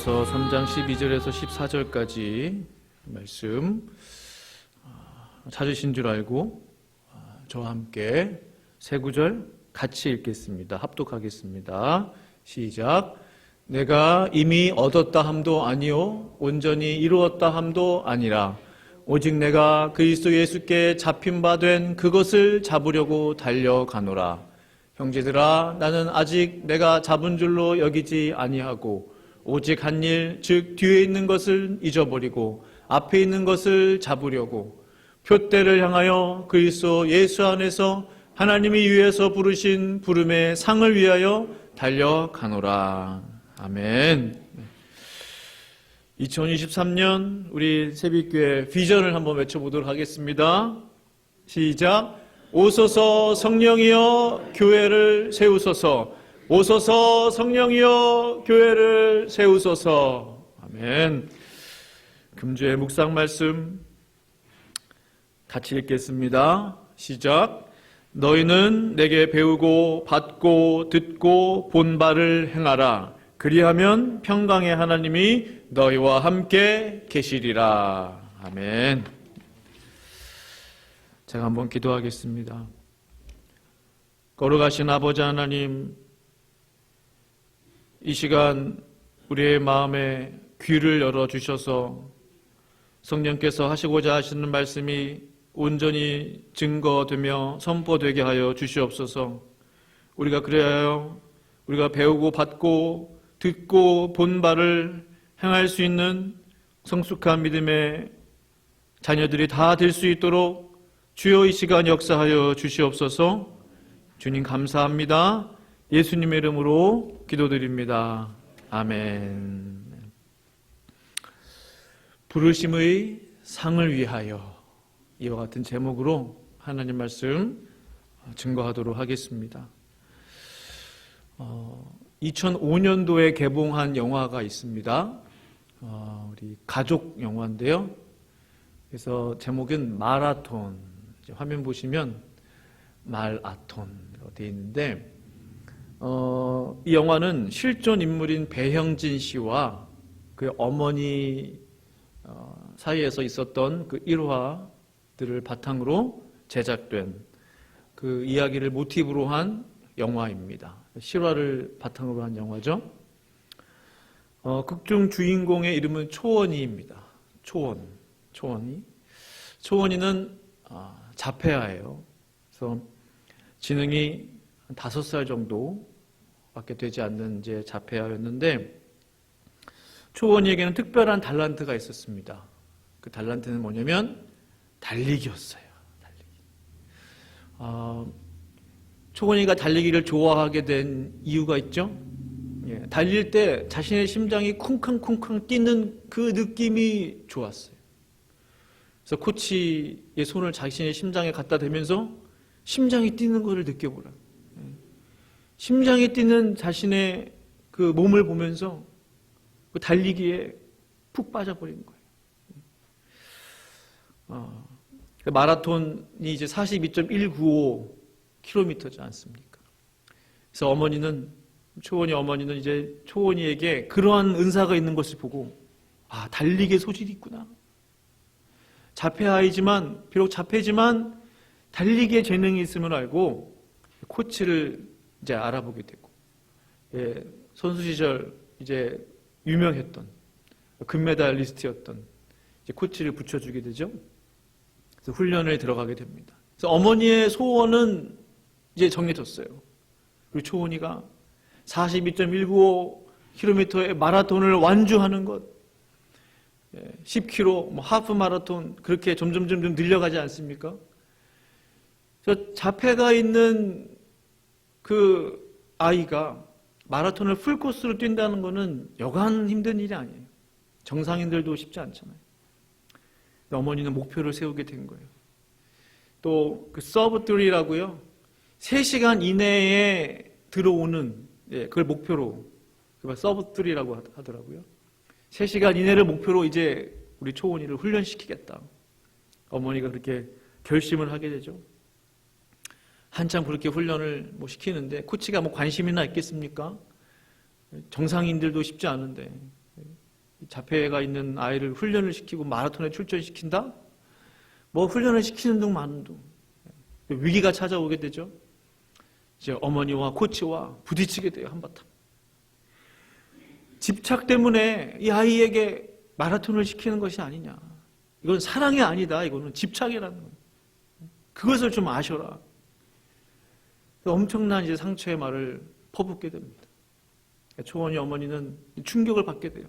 고린도전서 3장 12절에서 14절까지 말씀 찾으신 줄 알고 저와 함께 세 구절 같이 읽겠습니다. 합독하겠습니다. 시작. 내가 이미 얻었다 함도 아니요 온전히 이루었다 함도 아니라 오직 내가 그리스도 예수께 잡힌 바 된 그것을 잡으려고 달려가노라. 형제들아, 나는 아직 내가 잡은 줄로 여기지 아니하고 오직 한 일, 즉 뒤에 있는 것을 잊어버리고 앞에 있는 것을 잡으려고 표대를 향하여 그리스도 예수 안에서 하나님이 위에서 부르신 부름의 상을 위하여 달려가노라. 아멘. 2023년 우리 새벽교회 비전을 한번 외쳐보도록 하겠습니다. 시작. 오소서 성령이여 교회를 세우소서. 오소서 성령이여 교회를 세우소서. 아멘. 금주의 묵상 말씀 같이 읽겠습니다. 시작. 너희는 내게 배우고 받고 듣고 본 바를 행하라. 그리하면 평강의 하나님이 너희와 함께 계시리라. 아멘. 제가 한번 기도하겠습니다. 거룩하신 아버지 하나님, 이 시간 우리의 마음에 귀를 열어주셔서 성령께서 하시고자 하시는 말씀이 온전히 증거되며 선포되게 하여 주시옵소서. 우리가 그래야 우리가 배우고 받고 듣고 본 바를 행할 수 있는 성숙한 믿음의 자녀들이 다 될 수 있도록 주여 이 시간 역사하여 주시옵소서. 주님 감사합니다. 예수님의 이름으로 기도드립니다. 아멘. 부르심의 상을 위하여, 이와 같은 제목으로 하나님 말씀 증거하도록 하겠습니다. 2005년도에 개봉한 영화가 있습니다. 우리 가족 영화인데요. 그래서 제목은 마라톤. 화면 보시면 말아톤으로 되어 있는데, 이 영화는 실존 인물인 배형진 씨와 그 어머니 사이에서 있었던 그 일화들을 바탕으로 제작된 그 이야기를 모티브로 한 영화입니다. 실화를 바탕으로 한 영화죠. 극중 주인공의 이름은 초원이입니다. 초원이는 자폐아예요. 그래서 지능이 한 5살 정도밖에 되지 않는 이제 자폐아였는데, 초원이에게는 특별한 달란트가 있었습니다. 그 달란트는 뭐냐면 달리기였어요. 초원이가 달리기를 좋아하게 된 이유가 있죠. 달릴 때 자신의 심장이 쿵쾅쿵쾅 뛰는 그 느낌이 좋았어요. 그래서 코치의 손을 자신의 심장에 갖다 대면서 심장이 뛰는 것을 느껴보라. 심장이 뛰는 자신의 그 몸을 보면서 그 달리기에 푹 빠져버린 거예요. 마라톤이 이제 42.195km지 않습니까? 그래서 초원이 어머니는 이제 초원이에게 그러한 은사가 있는 것을 보고, 달리기에 소질이 있구나. 자폐아이지만, 비록 자폐지만 달리기에 재능이 있음을 알고 코치를 이제 알아보게 되고, 선수 시절 이제 유명했던 금메달리스트였던 이제 코치를 붙여주게 되죠. 그래서 훈련을 들어가게 됩니다. 그래서 어머니의 소원은 이제 정해졌어요. 그리고 초원이가 42.195km의 마라톤을 완주하는 것, 10km, 하프 마라톤, 그렇게 점점 늘려가지 않습니까? 자폐가 있는 그 아이가 마라톤을 풀코스로 뛴다는 것은 여간 힘든 일이 아니에요. 정상인들도 쉽지 않잖아요. 어머니는 목표를 세우게 된 거예요. 또 그 서브3라고요. 3시간 이내에 들어오는, 그걸 목표로, 서브3라고 하더라고요. 3시간 이내를 목표로 이제 우리 초원이를 훈련시키겠다. 어머니가 그렇게 결심을 하게 되죠. 한참 그렇게 훈련을 시키는데 코치가 관심이나 있겠습니까? 정상인들도 쉽지 않은데 자폐가 있는 아이를 훈련을 시키고 마라톤에 출전시킨다? 뭐 훈련을 시키는 둥 마는 둥. 위기가 찾아오게 되죠. 이제 어머니와 코치와 부딪히게 돼요, 한바탕. 집착 때문에 이 아이에게 마라톤을 시키는 것이 아니냐. 이건 사랑이 아니다. 이거는 집착이라는 거예요. 그것을 좀 아셔라. 엄청난 이제 상처의 말을 퍼붓게 됩니다. 초원이 어머니는 충격을 받게 돼요.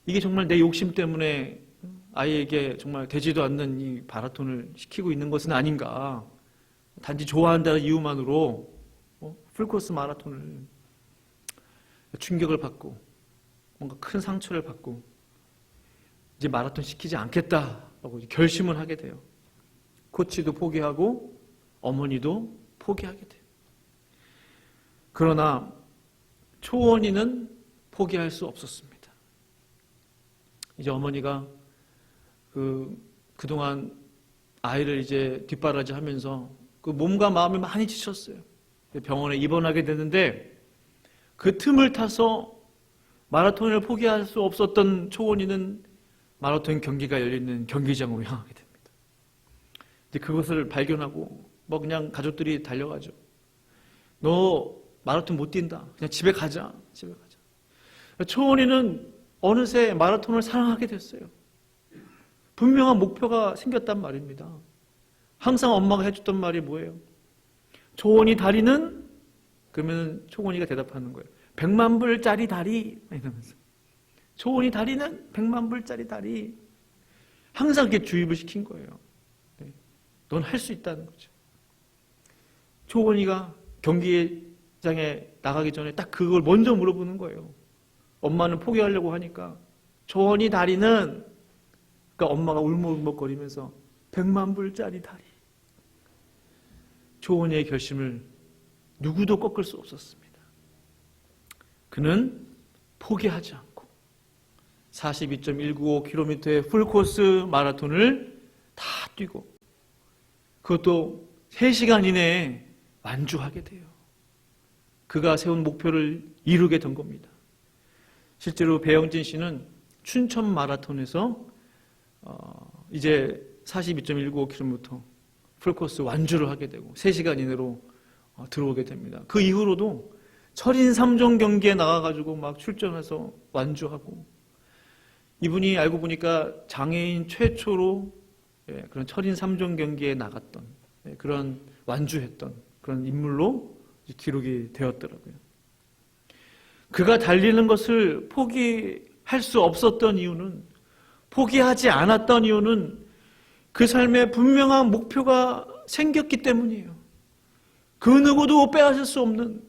이게 정말 내 욕심 때문에 아이에게 정말 되지도 않는 이 마라톤을 시키고 있는 것은 아닌가. 단지 좋아한다는 이유만으로 풀코스 마라톤을 충격을 받고 뭔가 큰 상처를 받고 이제 마라톤 시키지 않겠다라고 결심을 하게 돼요. 코치도 포기하고 어머니도 포기하게 돼요. 그러나 초원이는 포기할 수 없었습니다. 이제 어머니가 그동안 아이를 이제 뒷바라지 하면서 그 몸과 마음이 많이 지쳤어요. 병원에 입원하게 됐는데 그 틈을 타서 마라톤을 포기할 수 없었던 초원이는 마라톤 경기가 열리는 경기장으로 향하게 됩니다. 이제 그것을 발견하고 뭐 그냥 가족들이 달려가죠. 너 마라톤 못 뛴다. 그냥 집에 가자. 집에 가자. 초원이는 어느새 마라톤을 사랑하게 됐어요. 분명한 목표가 생겼단 말입니다. 항상 엄마가 해줬던 말이 뭐예요? 초원이 다리는? 그러면 초원이가 대답하는 거예요. 100만 불짜리 다리. 이러면서. 초원이 다리는 100만 불짜리 다리. 항상 이렇게 주입을 시킨 거예요. 네. 넌 할 수 있다는 거죠. 초원이가 경기장에 나가기 전에 딱 그걸 먼저 물어보는 거예요. 엄마는 포기하려고 하니까 초원이 다리는, 그러니까 엄마가 울먹울먹거리면서 100만 불짜리 다리. 초원이의 결심을 누구도 꺾을 수 없었습니다. 그는 포기하지 않고 42.195km의 풀코스 마라톤을 다 뛰고 그것도 3시간 이내에 완주하게 돼요. 그가 세운 목표를 이루게 된 겁니다. 실제로 배영진 씨는 춘천 마라톤에서 이제 42.195km 풀코스 완주를 하게 되고 3시간 이내로 들어오게 됩니다. 그 이후로도 철인 3종 경기에 나가가지고 막 출전해서 완주하고, 이분이 알고 보니까 장애인 최초로 그런 철인 3종 경기에 나갔던 그런 완주했던 그런 인물로 기록이 되었더라고요. 그가 달리는 것을 포기할 수 없었던 이유는, 포기하지 않았던 이유는 그 삶에 분명한 목표가 생겼기 때문이에요. 그 누구도 빼앗을 수 없는,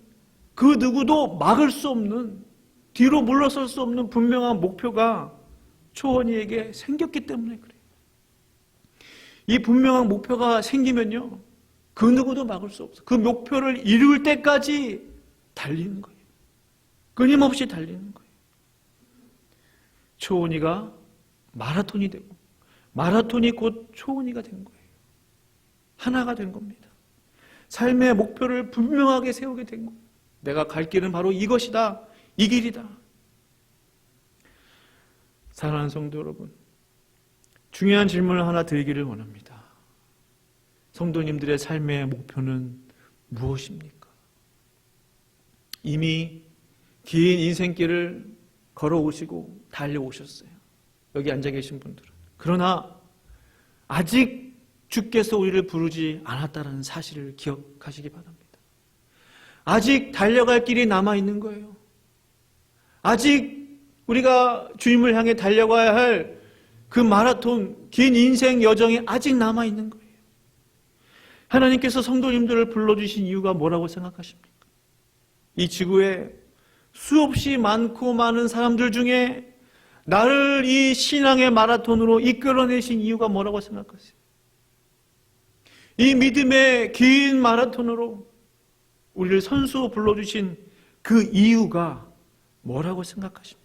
그 누구도 막을 수 없는, 뒤로 물러설 수 없는 분명한 목표가 초원이에게 생겼기 때문에 그래요. 이 분명한 목표가 생기면요, 그 누구도 막을 수 없어요. 그 목표를 이룰 때까지 달리는 거예요. 끊임없이 달리는 거예요. 초원이가 마라톤이 되고, 마라톤이 곧 초원이가 된 거예요. 하나가 된 겁니다. 삶의 목표를 분명하게 세우게 된 거예요. 내가 갈 길은 바로 이것이다. 이 길이다. 사랑하는 성도 여러분, 중요한 질문을 하나 드리기를 원합니다. 성도님들의 삶의 목표는 무엇입니까? 이미 긴 인생길을 걸어오시고 달려오셨어요. 여기 앉아 계신 분들은. 그러나 아직 주께서 우리를 부르지 않았다는 사실을 기억하시기 바랍니다. 아직 달려갈 길이 남아있는 거예요. 아직 우리가 주님을 향해 달려가야 할 그 마라톤, 긴 인생 여정이 아직 남아있는 거예요. 하나님께서 성도님들을 불러주신 이유가 뭐라고 생각하십니까? 이 지구에 수없이 많고 많은 사람들 중에 나를 이 신앙의 마라톤으로 이끌어내신 이유가 뭐라고 생각하세요? 이 믿음의 긴 마라톤으로 우리를 선수로 불러주신 그 이유가 뭐라고 생각하십니까?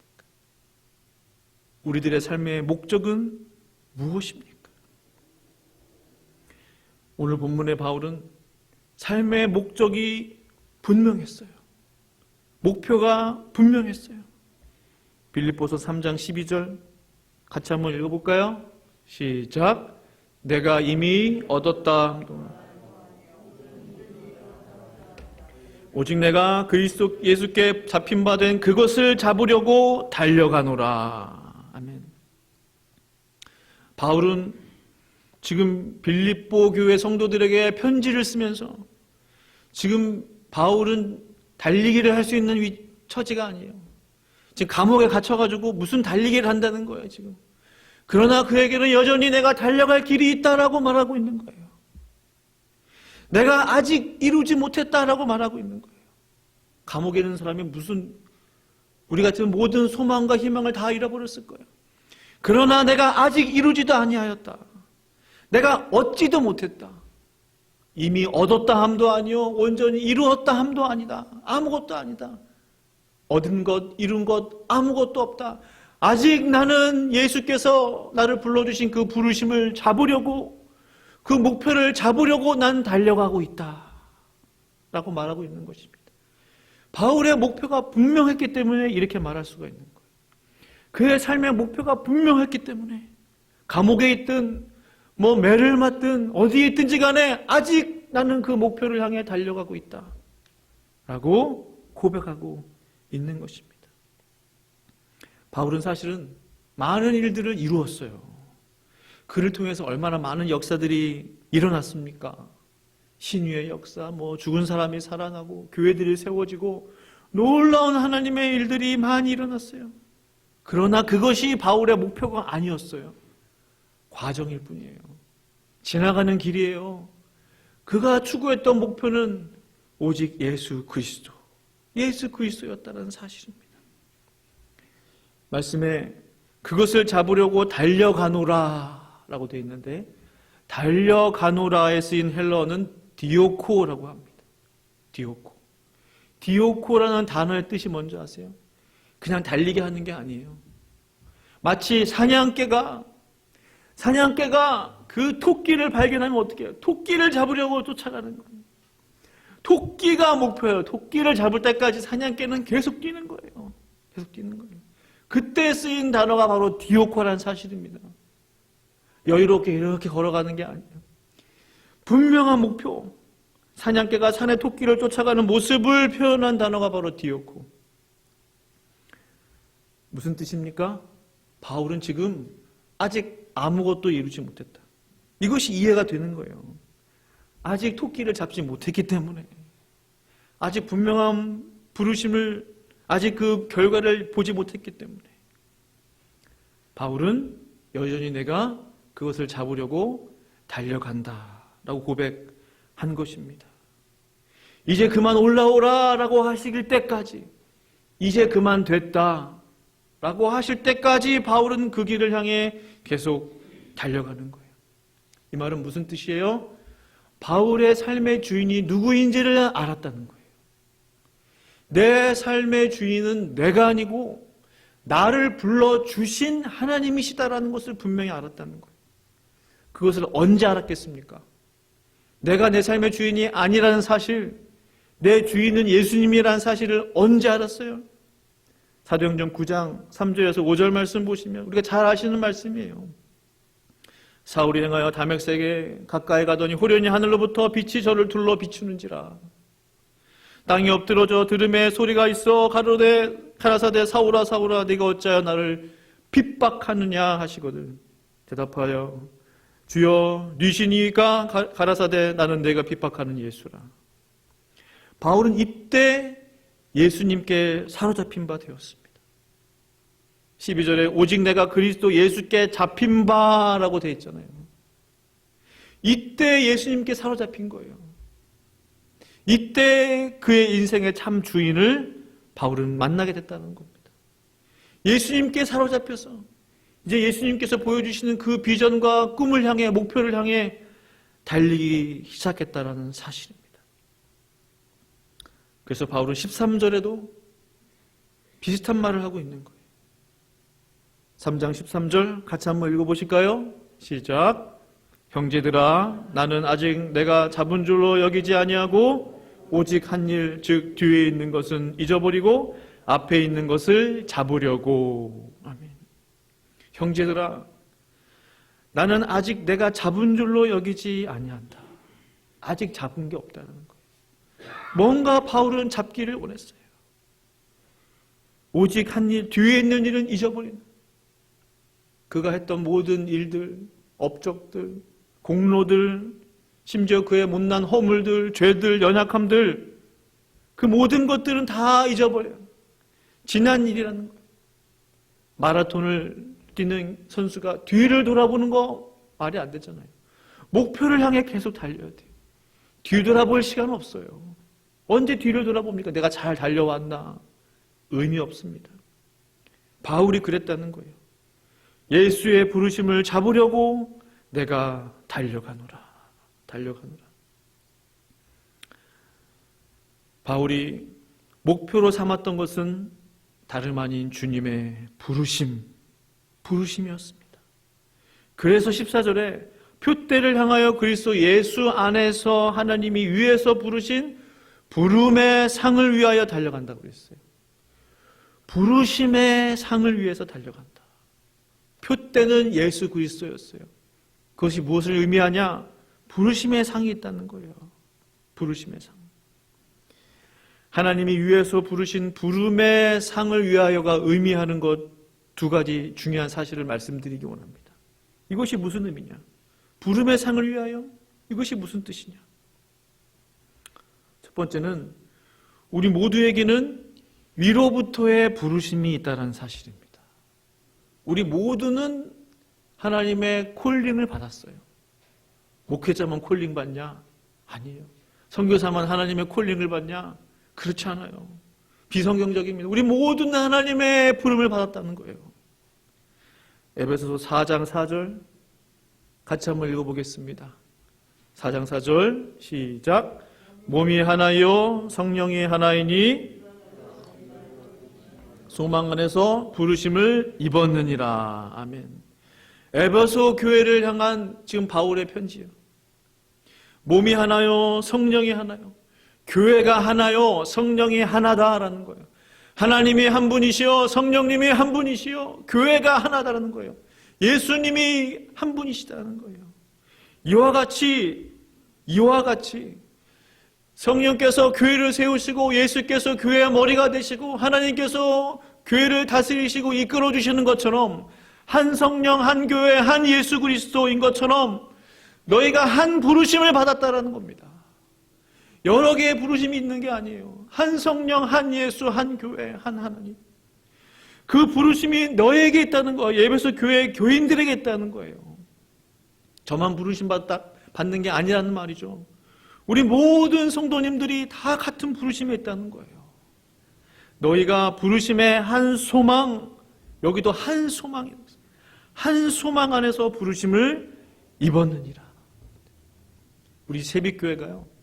우리들의 삶의 목적은 무엇입니까? 오늘 본문의 바울은 삶의 목적이 분명했어요. 목표가 분명했어요. 빌립보서 3장 12절 같이 한번 읽어볼까요? 시작. 내가 이미 얻었다. 오직 내가 그리스도 예수께 잡힌 바 된 그것을 잡으려고 달려가노라. 아멘. 바울은 지금 빌립보 교회 성도들에게 편지를 쓰면서 지금 바울은 달리기를 할 수 있는 처지가 아니에요. 지금 감옥에 갇혀가지고 무슨 달리기를 한다는 거예요, 지금. 그러나 그에게는 여전히 내가 달려갈 길이 있다라고 말하고 있는 거예요. 내가 아직 이루지 못했다라고 말하고 있는 거예요. 감옥에 있는 사람이 무슨 우리 같은 모든 소망과 희망을 다 잃어버렸을 거예요. 그러나 내가 아직 이루지도 아니하였다. 내가 얻지도 못했다. 이미 얻었다 함도 아니요 온전히 이루었다 함도 아니다. 아무것도 아니다. 얻은 것, 이룬 것 아무것도 없다. 아직 나는 예수께서 나를 불러주신 그 부르심을 잡으려고, 그 목표를 잡으려고 난 달려가고 있다 라고 말하고 있는 것입니다. 바울의 목표가 분명했기 때문에 이렇게 말할 수가 있는 거예요. 그의 삶의 목표가 분명했기 때문에 감옥에 있든 매를 맞든 어디에 있든지 간에 아직 나는 그 목표를 향해 달려가고 있다 라고 고백하고 있는 것입니다. 바울은 사실은 많은 일들을 이루었어요. 그를 통해서 얼마나 많은 역사들이 일어났습니까? 신유의 역사, 죽은 사람이 살아나고 교회들이 세워지고 놀라운 하나님의 일들이 많이 일어났어요. 그러나 그것이 바울의 목표가 아니었어요. 과정일 뿐이에요. 지나가는 길이에요. 그가 추구했던 목표는 오직 예수 그리스도였다는 사실입니다. 말씀에 그것을 잡으려고 달려가노라 라고 되어 있는데, 달려가노라에 쓰인 헬러어는 디오코라고 합니다. 디오코라는 단어의 뜻이 뭔지 아세요? 그냥 달리게 하는 게 아니에요. 마치 사냥개가 그 토끼를 발견하면 어떻게 해요? 토끼를 잡으려고 쫓아가는 거예요. 토끼가 목표예요. 토끼를 잡을 때까지 사냥개는 계속 뛰는 거예요. 그때 쓰인 단어가 바로 디오코라는 사실입니다. 여유롭게 이렇게 걸어가는 게 아니에요. 분명한 목표, 사냥개가 산에 토끼를 쫓아가는 모습을 표현한 단어가 바로 디오코. 무슨 뜻입니까? 바울은 지금 아직 아무것도 이루지 못했다. 이것이 이해가 되는 거예요. 아직 토끼를 잡지 못했기 때문에, 아직 분명한 부르심을, 아직 그 결과를 보지 못했기 때문에 바울은 여전히 내가 그것을 잡으려고 달려간다 라고 고백한 것입니다. 이제 그만 올라오라 라고 하실 때까지, 이제 그만 됐다 라고 하실 때까지 바울은 그 길을 향해 계속 달려가는 거예요. 이 말은 무슨 뜻이에요? 바울의 삶의 주인이 누구인지를 알았다는 거예요. 내 삶의 주인은 내가 아니고 나를 불러주신 하나님이시다라는 것을 분명히 알았다는 거예요. 그것을 언제 알았겠습니까? 내가 내 삶의 주인이 아니라는 사실, 내 주인은 예수님이라는 사실을 언제 알았어요? 사도행전 9장 3절에서 5절 말씀 보시면 우리가 잘 아시는 말씀이에요. 사울이 행하여 다메섹에 가까이 가더니 호련히 하늘로부터 빛이 저를 둘러 비추는지라. 땅이 엎드러져 들음에 소리가 있어 가라사대 사울아 사울아 네가 어찌하여 나를 핍박하느냐 하시거든. 대답하여 주여 뉘시니까 가라사대 나는 내가 핍박하는 예수라. 바울은 이때 예수님께 사로잡힌 바 되었습니다. 12절에 오직 내가 그리스도 예수께 잡힌 바라고 되어 있잖아요. 이때 예수님께 사로잡힌 거예요. 이때 그의 인생의 참 주인을 바울은 만나게 됐다는 겁니다. 예수님께 사로잡혀서 이제 예수님께서 보여주시는 그 비전과 꿈을 향해, 목표를 향해 달리기 시작했다는 사실입니다. 그래서 바울은 13절에도 비슷한 말을 하고 있는 거예요. 3장 13절 같이 한번 읽어보실까요? 시작. 형제들아 나는 아직 내가 잡은 줄로 여기지 아니하고 오직 한 일 즉 뒤에 있는 것은 잊어버리고 앞에 있는 것을 잡으려고. 아멘. 형제들아, 나는 아직 내가 잡은 줄로 여기지 아니한다. 아직 잡은 게 없다는 거예요. 뭔가 바울은 잡기를 원했어요. 오직 한 일, 뒤에 있는 일은 잊어버리는. 그가 했던 모든 일들, 업적들, 공로들, 심지어 그의 못난 허물들, 죄들, 연약함들, 그 모든 것들은 다 잊어버려요. 지난 일이라는 거예요. 마라톤을 뛰는 선수가 뒤를 돌아보는 거 말이 안 되잖아요. 목표를 향해 계속 달려야 돼요. 뒤돌아볼 시간 없어요. 언제 뒤를 돌아봅니까? 내가 잘 달려왔나? 의미 없습니다. 바울이 그랬다는 거예요. 예수의 부르심을 잡으려고 내가 달려가노라. 달려가노라. 바울이 목표로 삼았던 것은 다름 아닌 주님의 부르심이었습니다. 그래서 14절에 표대를 향하여 그리스도 예수 안에서 하나님이 위에서 부르신 부름의 상을 위하여 달려간다고 그랬어요. 부르심의 상을 위해서 달려간다. 표대는 예수 그리스도였어요. 그것이 무엇을 의미하냐? 부르심의 상이 있다는 거예요. 부르심의 상. 하나님이 위에서 부르신 부름의 상을 위하여가 의미하는 것 두 가지 중요한 사실을 말씀드리기 원합니다. 이것이 무슨 의미냐? 부름의 상을 위하여? 이것이 무슨 뜻이냐? 첫 번째는 우리 모두에게는 위로부터의 부르심이 있다는 사실입니다. 우리 모두는 하나님의 콜링을 받았어요. 목회자만 콜링 받냐? 아니에요. 선교사만 하나님의 콜링을 받냐? 그렇지 않아요. 비성경적입니다. 우리 모두는 하나님의 부름을 받았다는 거예요. 에베소서 4장 4절 같이 한번 읽어보겠습니다. 4장 4절 시작. 몸이 하나요 성령이 하나이니 소망 안에서 부르심을 입었느니라. 아멘. 에베소 교회를 향한 지금 바울의 편지예요. 몸이 하나요 성령이 하나요. 교회가 하나요 성령이 하나다라는 거예요. 하나님이 한 분이시요 성령님이 한 분이시요 교회가 하나다라는 거예요. 예수님이 한 분이시다는 거예요. 이와 같이 성령께서 교회를 세우시고 예수께서 교회의 머리가 되시고 하나님께서 교회를 다스리시고 이끌어 주시는 것처럼 한 성령, 한 교회, 한 예수 그리스도인 것처럼 너희가 한 부르심을 받았다라는 겁니다. 여러 개의 부르심이 있는 게 아니에요. 한 성령, 한 예수, 한 교회, 한 하나님. 그 부르심이 너에게 있다는 거예요. 에베소 교회 교인들에게 있다는 거예요. 저만 부르심 받는 게 아니라는 말이죠. 우리 모든 성도님들이 다 같은 부르심에 있다는 거예요. 너희가 부르심의 한 소망, 여기도 한 소망이에요. 한 소망 안에서 부르심을 입었느니라. 우리 새빛교회가요.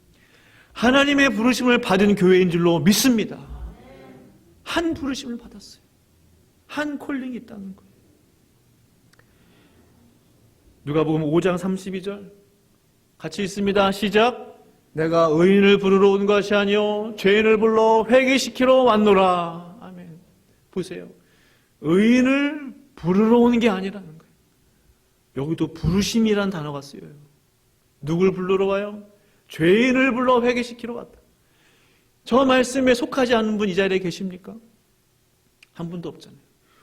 하나님의 부르심을 받은 교회인 줄로 믿습니다. 한 부르심을 받았어요. 한 콜링이 있다는 거예요. 누가복음 5장 32절 같이 있습니다. 시작. 내가 의인을 부르러 온 것이 아니요 죄인을 불러 회개시키러 왔노라. 아멘. 보세요. 의인을 부르러 오는 게 아니라는 거예요. 여기도 부르심이란 단어가 쓰여요. 누굴 부르러 와요? 죄인을 불러 회개시키러 왔다. 저 말씀에 속하지 않는 분 이 자리에 계십니까? 한 분도 없잖아요.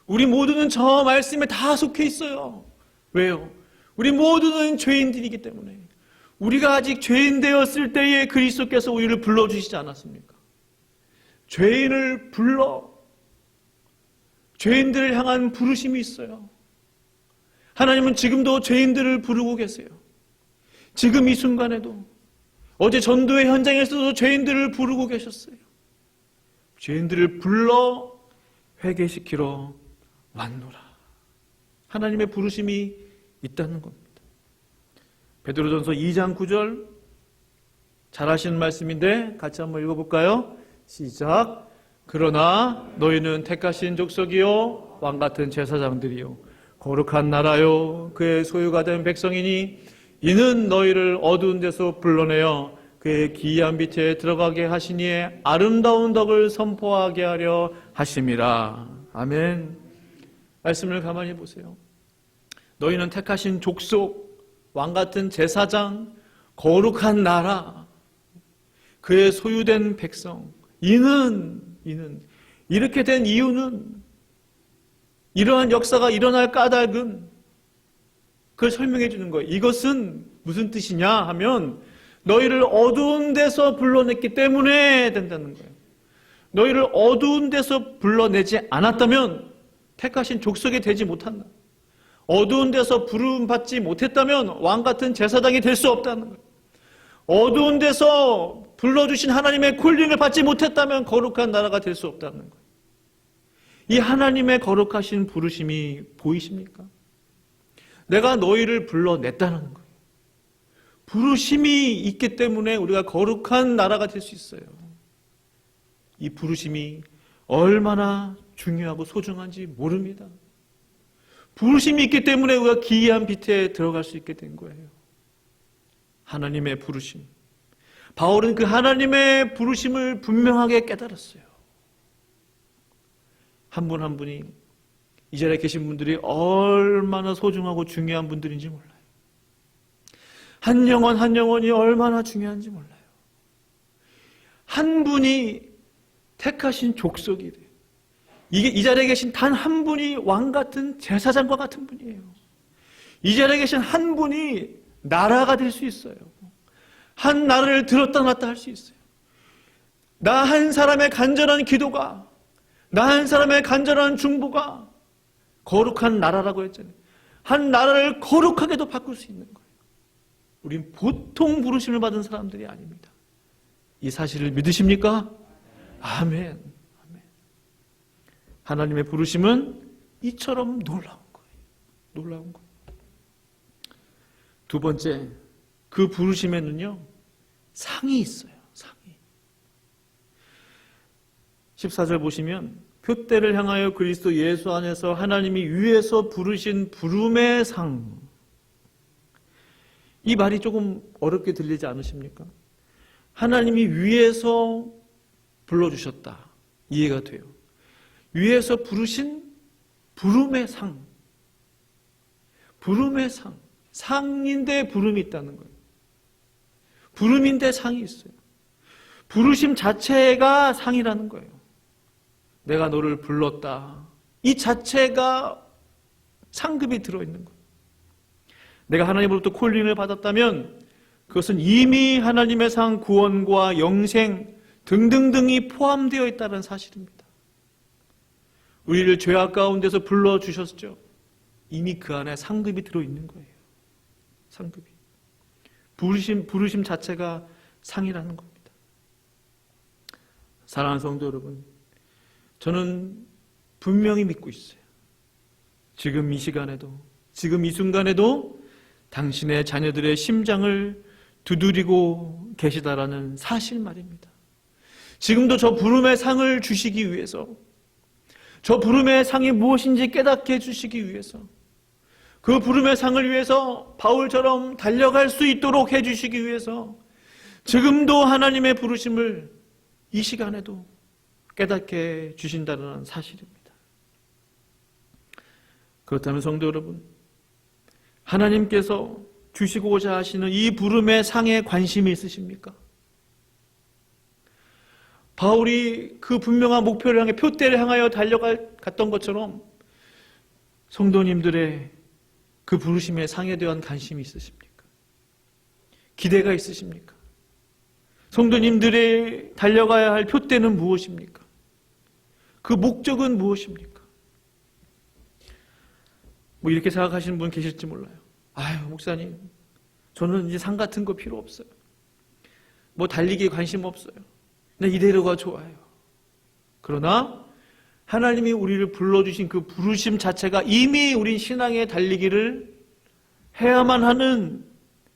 우리 모두는 저 말씀에 다 속해 있어요. 왜요? 우리 모두는 죄인들이기 때문에. 우리가 아직 죄인 되었을 때에 그리스도께서 우리를 불러주시지 않았습니까? 죄인을 불러 죄인들을 향한 부르심이 있어요. 하나님은 지금도 죄인들을 부르고 계세요. 지금 이 순간에도 어제 전도의 현장에서도 죄인들을 부르고 계셨어요. 죄인들을 불러 회개시키러 왔노라. 하나님의 부르심이 있다는 겁니다. 베드로전서 2장 9절 잘 아시는 말씀인데 같이 한번 읽어볼까요? 시작. 그러나 너희는 택하신 족속이요 왕같은 제사장들이요 거룩한 나라요 그의 소유가 된 백성이니 이는 너희를 어두운 데서 불러내어 그의 기이한 빛에 들어가게 하시니에 아름다운 덕을 선포하게 하려 하심이라. 아멘. 말씀을 가만히 보세요. 너희는 택하신 족속, 왕같은 제사장, 거룩한 나라, 그의 소유된 백성. 이는 이렇게 된 이유는, 이러한 역사가 일어날 까닭은 그걸 설명해 주는 거예요. 이것은 무슨 뜻이냐 하면 너희를 어두운 데서 불러냈기 때문에 된다는 거예요. 너희를 어두운 데서 불러내지 않았다면 택하신 족속이 되지 못한다. 어두운 데서 부름받지 못했다면 왕같은 제사장이 될 수 없다는 거예요. 어두운 데서 불러주신 하나님의 콜링을 받지 못했다면 거룩한 나라가 될 수 없다는 거예요. 이 하나님의 거룩하신 부르심이 보이십니까? 내가 너희를 불러냈다는 거예요. 부르심이 있기 때문에 우리가 거룩한 나라가 될 수 있어요. 이 부르심이 얼마나 중요하고 소중한지 모릅니다. 부르심이 있기 때문에 우리가 기이한 빛에 들어갈 수 있게 된 거예요. 하나님의 부르심. 바울은 그 하나님의 부르심을 분명하게 깨달았어요. 한 분 한 분이, 이 자리에 계신 분들이 얼마나 소중하고 중요한 분들인지 몰라요. 한 영혼 한 영혼이 얼마나 중요한지 몰라요. 한 분이 택하신 족속이 돼요. 이 자리에 계신 단 한 분이 왕같은 제사장과 같은 분이에요. 이 자리에 계신 한 분이 나라가 될 수 있어요. 한 나라를 들었다 놨다 할 수 있어요. 나 한 사람의 간절한 기도가, 나 한 사람의 간절한 중보가 거룩한 나라라고 했잖아요. 한 나라를 거룩하게도 바꿀 수 있는 거예요. 우린 보통 부르심을 받은 사람들이 아닙니다. 이 사실을 믿으십니까? 아멘. 아멘. 하나님의 부르심은 이처럼 놀라운 거예요. 놀라운 거예요. 두 번째, 그 부르심에는요, 상이 있어요. 상이. 14절 보시면 표대를 향하여 그리스도 예수 안에서 하나님이 위에서 부르신 부름의 상. 이 말이 조금 어렵게 들리지 않으십니까? 하나님이 위에서 불러주셨다. 이해가 돼요. 위에서 부르신 부름의 상. 부름의 상. 상인데 부름이 있다는 거예요. 부름인데 상이 있어요. 부르심 자체가 상이라는 거예요. 내가 너를 불렀다. 이 자체가 상급이 들어있는 거예요. 내가 하나님으로부터 콜링을 받았다면 그것은 이미 하나님의 상, 구원과 영생 등등등이 포함되어 있다는 사실입니다. 우리를 죄악 가운데서 불러주셨죠. 이미 그 안에 상급이 들어있는 거예요. 상급이. 부르심 자체가 상이라는 겁니다. 사랑하는 성도 여러분, 저는 분명히 믿고 있어요. 지금 이 시간에도, 지금 이 순간에도 당신의 자녀들의 심장을 두드리고 계시다라는 사실 말입니다. 지금도 저 부름의 상을 주시기 위해서, 저 부름의 상이 무엇인지 깨닫게 해주시기 위해서, 그 부름의 상을 위해서 바울처럼 달려갈 수 있도록 해주시기 위해서 지금도 하나님의 부르심을 이 시간에도 깨닫게 주신다는 사실입니다. 그렇다면 성도 여러분, 하나님께서 주시고자 하시는 이 부름의 상에 관심이 있으십니까? 바울이 그 분명한 목표를 향해 표대를 향하여 달려갔던 것처럼 성도님들의 그 부르심의 상에 대한 관심이 있으십니까? 기대가 있으십니까? 성도님들의 달려가야 할 표대는 무엇입니까? 그 목적은 무엇입니까? 뭐 이렇게 생각하시는 분 계실지 몰라요. 아유, 목사님, 저는 이제 상 같은 거 필요 없어요. 뭐 달리기에 관심 없어요. 그냥 이대로가 좋아요. 그러나 하나님이 우리를 불러주신 그 부르심 자체가 이미 우린 신앙의 달리기를 해야만 하는,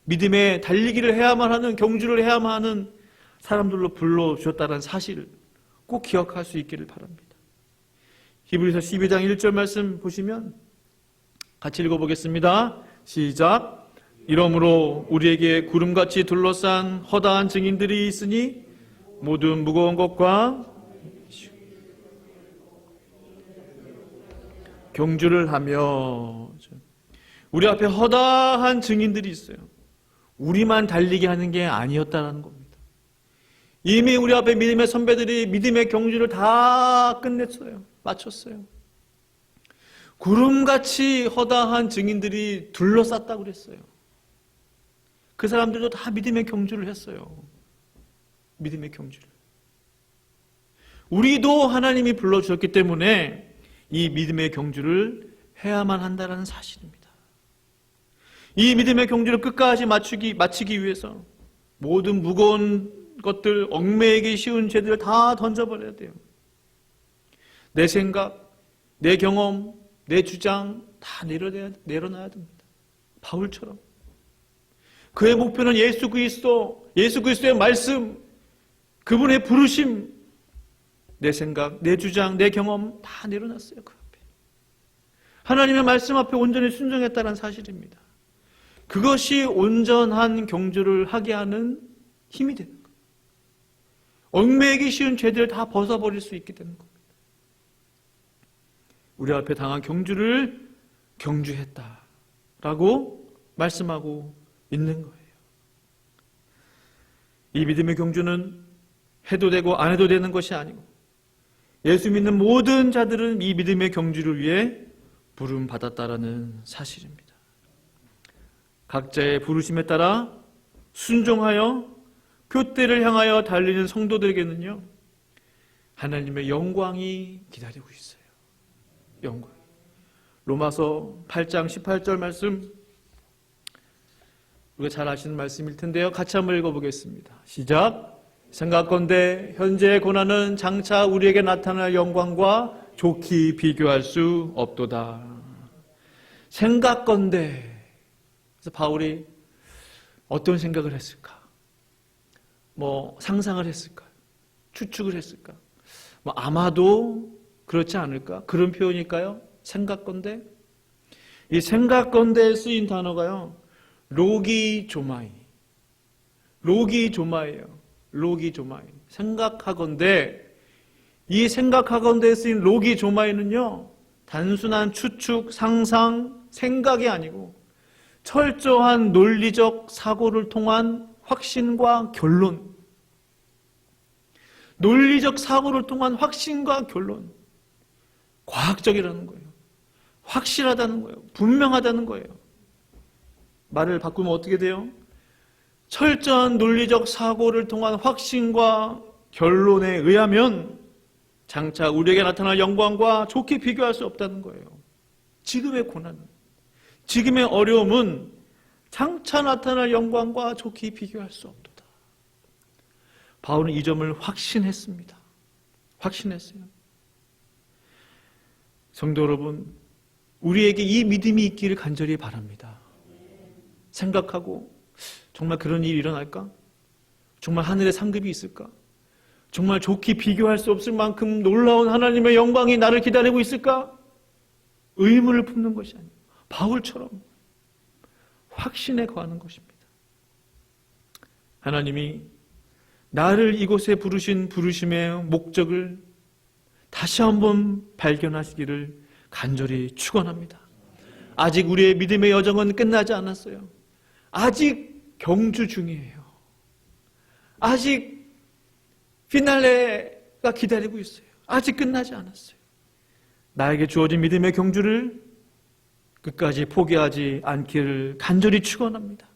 믿음의 달리기를 해야만 하는, 경주를 해야만 하는 사람들로 불러주셨다는 사실을 꼭 기억할 수 있기를 바랍니다. 히브리서 12장 1절 말씀 보시면 같이 읽어보겠습니다. 시작. 이러므로 우리에게 구름같이 둘러싼 허다한 증인들이 있으니 모든 무거운 것과 경주를 하며 우리 앞에 허다한 증인들이 있어요. 우리만 달리게 하는 게 아니었다는 겁니다. 이미 우리 앞에 믿음의 선배들이 믿음의 경주를 다 끝냈어요. 마쳤어요. 구름같이 허다한 증인들이 둘러쌌다고 그랬어요. 그 사람들도 다 믿음의 경주를 했어요. 믿음의 경주를. 우리도 하나님이 불러주셨기 때문에 이 믿음의 경주를 해야만 한다는 사실입니다. 이 믿음의 경주를 끝까지 마치기 위해서 모든 무거운 것들, 얽매이기 쉬운 죄들을 다 던져버려야 돼요. 내 생각, 내 경험, 내 주장 다 내려놔야 됩니다. 바울처럼. 그의 목표는 예수 그리스도의 말씀, 그분의 부르심, 내 생각, 내 주장, 내 경험 다 내려놨어요. 그 앞에. 하나님의 말씀 앞에 온전히 순종했다는 사실입니다. 그것이 온전한 경주를 하게 하는 힘이 되는 거예요. 얽매이기 쉬운 죄들을 다 벗어버릴 수 있게 되는 겁니다. 우리 앞에 당한 경주를 경주했다라고 말씀하고 있는 거예요. 이 믿음의 경주는 해도 되고 안 해도 되는 것이 아니고 예수 믿는 모든 자들은 이 믿음의 경주를 위해 부름받았다라는 사실입니다. 각자의 부르심에 따라 순종하여 표대를 향하여 달리는 성도들에게는요, 하나님의 영광이 기다리고 있어요. 영광. 로마서 8장 18절 말씀, 우리가 잘 아시는 말씀일 텐데요. 같이 한번 읽어보겠습니다. 시작. 생각건대 현재의 고난은 장차 우리에게 나타날 영광과 좋게 비교할 수 없도다. 생각건대. 그래서 바울이 어떤 생각을 했을까? 상상을 했을까? 추측을 했을까? 아마도 그렇지 않을까? 그런 표현일까요? 생각건대? 이 생각건대에 쓰인 단어가요, 로기조마이. 로기조마이에요. 로기조마이. 생각하건대, 이 생각하건대에 쓰인 로기조마이는요, 단순한 추측, 상상, 생각이 아니고 철저한 논리적 사고를 통한 확신과 결론. 논리적 사고를 통한 확신과 결론. 과학적이라는 거예요. 확실하다는 거예요. 분명하다는 거예요. 말을 바꾸면 어떻게 돼요? 철저한 논리적 사고를 통한 확신과 결론에 의하면 장차 우리에게 나타날 영광과 좋게 비교할 수 없다는 거예요. 지금의 고난, 지금의 어려움은 장차 나타날 영광과 좋게 비교할 수 없도다. 바울은 이 점을 확신했습니다. 확신했어요. 성도 여러분, 우리에게 이 믿음이 있기를 간절히 바랍니다. 생각하고 정말 그런 일이 일어날까? 정말 하늘에 상급이 있을까? 정말 좋게 비교할 수 없을 만큼 놀라운 하나님의 영광이 나를 기다리고 있을까? 의문을 품는 것이 아니에요. 바울처럼 확신에 거하는 것입니다. 하나님이 나를 이곳에 부르신 부르심의 목적을 다시 한번 발견하시기를 간절히 축원합니다. 아직 우리의 믿음의 여정은 끝나지 않았어요. 아직 경주 중이에요. 아직 피날레가 기다리고 있어요. 아직 끝나지 않았어요. 나에게 주어진 믿음의 경주를 끝까지 포기하지 않기를 간절히 축원합니다.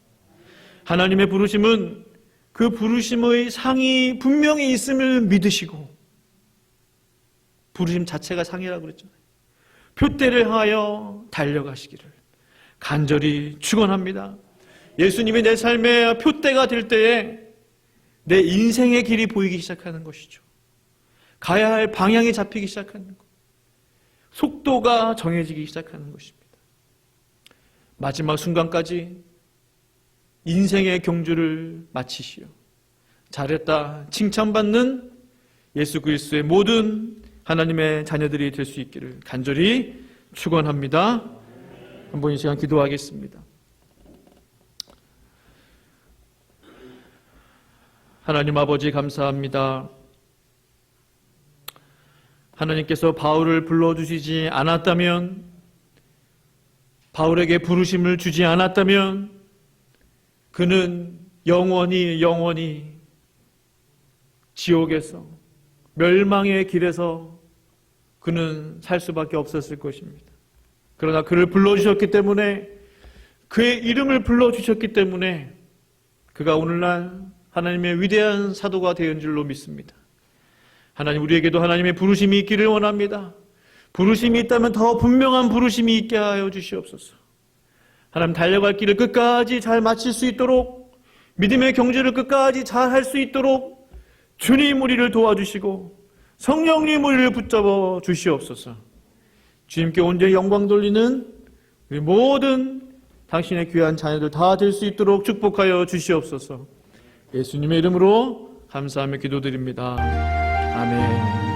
하나님의 부르심은 그 부르심의 상이 분명히 있음을 믿으시고, 부르심 자체가 상이라고 그랬잖아요. 표대를 향하여 달려가시기를 간절히 축원합니다. 예수님이 내 삶의 표대가 될 때에 내 인생의 길이 보이기 시작하는 것이죠. 가야 할 방향이 잡히기 시작하는 것, 속도가 정해지기 시작하는 것입니다. 마지막 순간까지 인생의 경주를 마치시오. 잘했다 칭찬받는 예수 그리스도의 모든 하나님의 자녀들이 될 수 있기를 간절히 축원합니다. 한번 이 시간 기도하겠습니다. 하나님 아버지 감사합니다. 하나님께서 바울을 불러주시지 않았다면 바울에게 부르심을 주지 않았다면 그는 영원히 지옥에서 멸망의 길에서 그는 살 수밖에 없었을 것입니다. 그러나 그를 불러주셨기 때문에, 그의 이름을 불러주셨기 때문에 그가 오늘날 하나님의 위대한 사도가 되은 줄로 믿습니다. 하나님, 우리에게도 하나님의 부르심이 있기를 원합니다. 부르심이 있다면 더 분명한 부르심이 있게 하여 주시옵소서. 하나님, 달려갈 길을 끝까지 잘 마칠 수 있도록, 믿음의 경주를 끝까지 잘 할 수 있도록 주님 우리를 도와주시고 성령님 우리를 붙잡아 주시옵소서. 주님께 온전히 영광 돌리는 우리 모든 당신의 귀한 자녀들 다 될 수 있도록 축복하여 주시옵소서. 예수님의 이름으로 감사하며 기도드립니다. 아멘.